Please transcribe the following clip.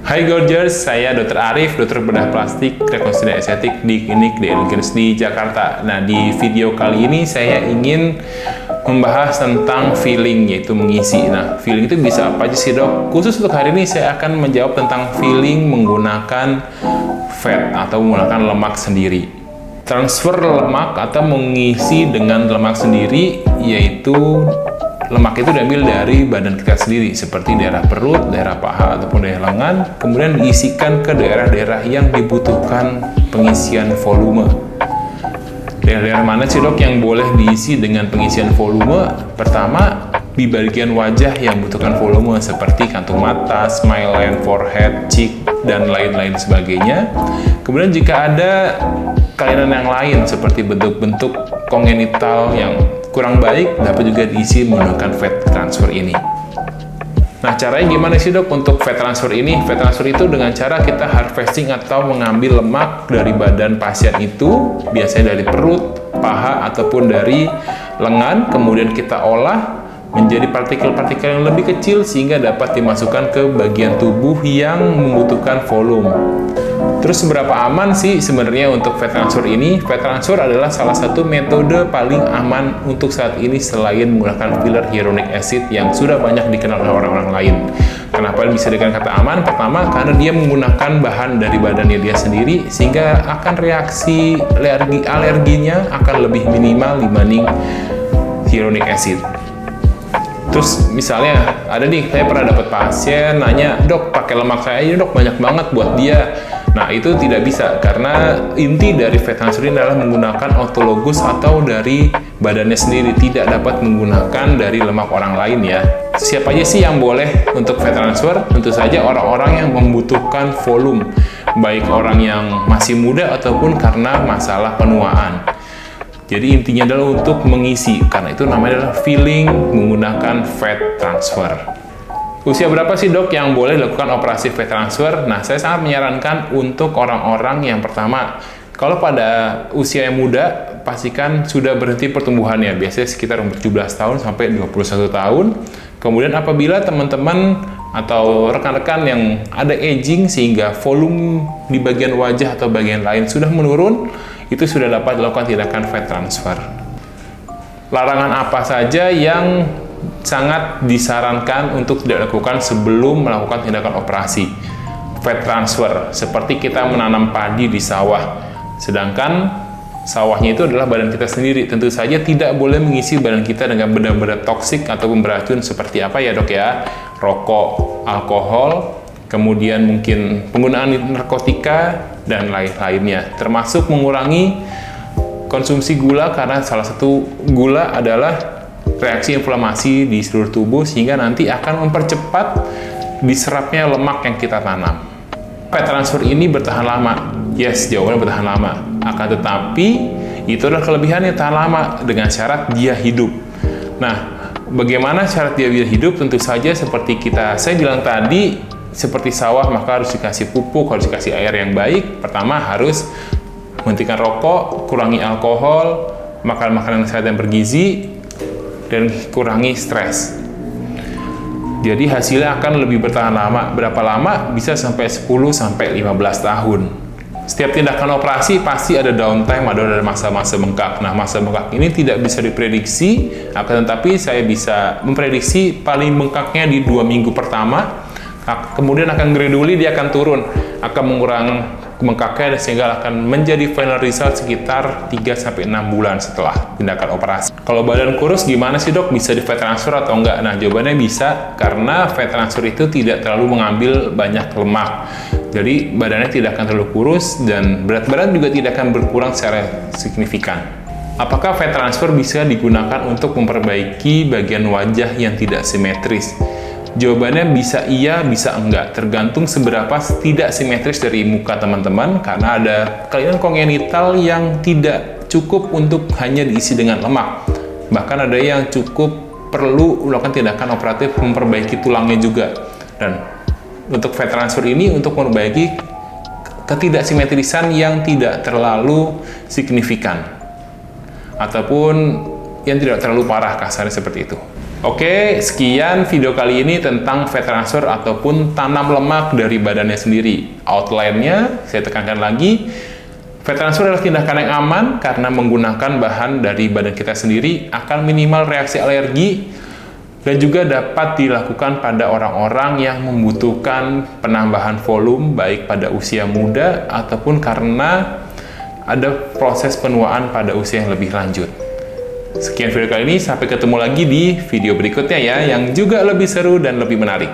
Hai Gorgers, saya Dr. Arif, dokter bedah plastik rekonstruksi estetik di klinik The Elegance di Jakarta. Nah, di video kali ini saya ingin membahas tentang feeling, yaitu mengisi. Nah, feeling itu bisa apa aja sih dok? Khusus untuk hari ini saya akan menjawab tentang feeling menggunakan fat atau menggunakan lemak sendiri. Transfer lemak atau mengisi dengan lemak sendiri, yaitu lemak itu diambil dari badan kita sendiri, seperti daerah perut, daerah paha, ataupun daerah lengan, kemudian diisikan ke daerah-daerah yang dibutuhkan pengisian volume. Daerah-daerah mana sih dok yang boleh diisi dengan pengisian volume? Pertama, di bagian wajah yang membutuhkan volume, seperti kantung mata, smile line, forehead, cheek, dan lain-lain sebagainya. Kemudian jika ada kelainan yang lain, seperti bentuk-bentuk kongenital yang kurang baik, dapat juga diisi menggunakan fat transfer ini. Nah, caranya gimana sih dok untuk fat transfer ini? Fat transfer itu dengan cara kita harvesting atau mengambil lemak dari badan pasien itu, biasanya dari perut, paha, ataupun dari lengan, kemudian kita olah menjadi partikel-partikel yang lebih kecil sehingga dapat dimasukkan ke bagian tubuh yang membutuhkan volume. Terus seberapa aman sih sebenarnya untuk fat transfer ini? Fat transfer adalah salah satu metode paling aman untuk saat ini selain menggunakan filler hyaluronic acid yang sudah banyak dikenal oleh orang-orang lain. Kenapa bisa dikatakan kata aman? Pertama, karena dia menggunakan bahan dari badannya dia sendiri sehingga akan reaksi alerginya akan lebih minimal dibanding hyaluronic acid. Terus misalnya ada nih, saya pernah dapat pasien nanya, dok pakai lemak saya aja dok, banyak banget buat dia. Nah, itu tidak bisa, karena inti dari fat transfer ini adalah menggunakan autologus atau dari badannya sendiri, tidak dapat menggunakan dari lemak orang lain ya. Siapa aja sih yang boleh untuk fat transfer? Tentu saja orang-orang yang membutuhkan volume, baik orang yang masih muda ataupun karena masalah penuaan. Jadi intinya adalah untuk mengisi, karena itu namanya adalah feeling menggunakan fat transfer. Usia berapa sih dok yang boleh dilakukan operasi fat transfer? Nah, saya sangat menyarankan untuk orang-orang yang pertama, kalau pada usia yang muda, pastikan sudah berhenti pertumbuhannya, biasanya sekitar umur 17 tahun sampai 21 tahun. Kemudian apabila teman-teman atau rekan-rekan yang ada aging sehingga volume di bagian wajah atau bagian lain sudah menurun, itu sudah dapat dilakukan tindakan fat transfer. Larangan apa saja yang sangat disarankan untuk tidak dilakukan sebelum melakukan tindakan operasi fat transfer, seperti kita menanam padi di sawah, sedangkan sawahnya itu adalah badan kita sendiri. Tentu saja tidak boleh mengisi badan kita dengan benda-benda toksik atau beracun seperti apa ya dok ya, rokok, alkohol, kemudian mungkin penggunaan narkotika dan lain-lainnya, termasuk mengurangi konsumsi gula, karena salah satu gula adalah reaksi inflamasi di seluruh tubuh sehingga nanti akan mempercepat diserapnya lemak yang kita tanam. Fat transfer ini bertahan lama. Yes, jawabannya bertahan lama. Akan tetapi itu adalah kelebihannya, tahan lama dengan syarat dia hidup. Nah, bagaimana syarat dia hidup? Tentu saja seperti saya bilang tadi, seperti sawah maka harus dikasih pupuk, harus dikasih air yang baik. Pertama harus menghentikan rokok, kurangi alkohol, makan makanan sehat yang bergizi, dan kurangi stres. Jadi hasilnya akan lebih bertahan lama. Berapa lama? Bisa sampai 10-15 tahun. Setiap tindakan operasi pasti ada downtime, ada masa-masa bengkak. Nah, masa bengkak ini tidak bisa diprediksi, akan tetapi saya bisa memprediksi paling bengkaknya di 2 minggu pertama. Kemudian akan gradually dia akan turun, akan mengurangi bengkaknya sehingga akan menjadi final result sekitar 3-6 bulan setelah tindakan operasi. Kalau badan kurus gimana sih dok? Bisa di fat transfer atau enggak? Nah, jawabannya bisa, karena fat transfer itu tidak terlalu mengambil banyak lemak. Jadi badannya tidak akan terlalu kurus dan berat badan juga tidak akan berkurang secara signifikan. Apakah fat transfer bisa digunakan untuk memperbaiki bagian wajah yang tidak simetris? Jawabannya bisa iya, bisa enggak, tergantung seberapa tidak simetris dari muka teman-teman, karena ada kelainan kongenital yang tidak cukup untuk hanya diisi dengan lemak. Bahkan ada yang cukup perlu melakukan tindakan operatif memperbaiki tulangnya juga. Dan untuk fat transfer ini untuk memperbaiki ketidaksimetrisan yang tidak terlalu signifikan ataupun yang tidak terlalu parah, kasarnya seperti itu. Oke, sekian video kali ini tentang fat transfer ataupun tanam lemak dari badannya sendiri. Outline-nya, saya tekankan lagi, fat transfer adalah tindakan yang aman karena menggunakan bahan dari badan kita sendiri, akan minimal reaksi alergi, dan juga dapat dilakukan pada orang-orang yang membutuhkan penambahan volume, baik pada usia muda ataupun karena ada proses penuaan pada usia yang lebih lanjut. Sekian video kali ini, sampai ketemu lagi di video berikutnya ya, yang juga lebih seru dan lebih menarik.